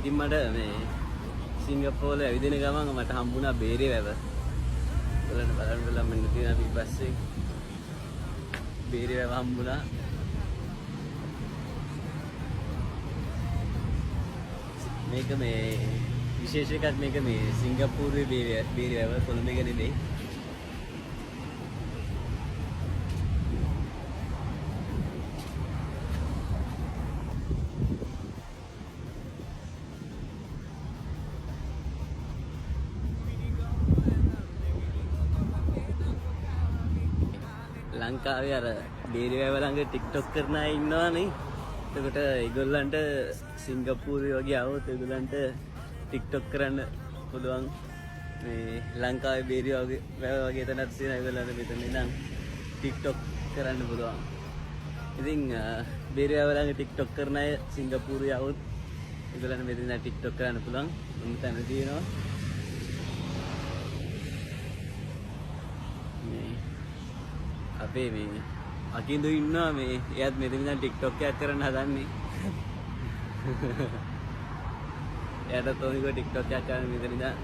ඉතින් මට මේ සිංගප්පූරුවේ ඇවිදින ගමන් මට හම්බුණා බේරේ වැව. බලන්න මෙන්න තියෙන පිටිපස්සේ බේරේ වැව හම්බුණා. මේක මේ විශේෂ එකක් මේක මේ සිංගප්පූරුවේ බේරේ වැව කොළඹ එක නෙමෙයි. ලංකාවේ අර බේරේ වැව ළඟ ටික්ටොක් කරන අය ඉන්නවනේ. එතකොට ඒගොල්ලන්ට සිංගප්පූරුවේ වගේ આવොත් ඒගොල්ලන්ට ටික්ටොක් කරන්න පුළුවන්. මේ ලංකාවේ බේරේ වැව වගේ තැනක් තියෙන ඒගොල්ලන්ට මෙතන ඉඳන් ටික්ටොක් කරන්න පුළුවන්. ඉතින් බේරේ වැව ළඟ ටික්ටොක් කරන අය සිංගප්පූරුවේ આવොත් ඒගොල්ලන්ට මෙතන ඉඳන් ටික්ටොක් කරන්න පුළුවන්. මොන තැන තියෙනවා. අපේ මේ අකින්දු ඉන්නවා මේ එයාත් මෙතන ඉඳන් ටික්ටොක් එකක් කරන්න හදන්නේ. එයාට තෝනිකෝ ටික්ටොක් එකක් කරන්න මෙතන ඉඳන්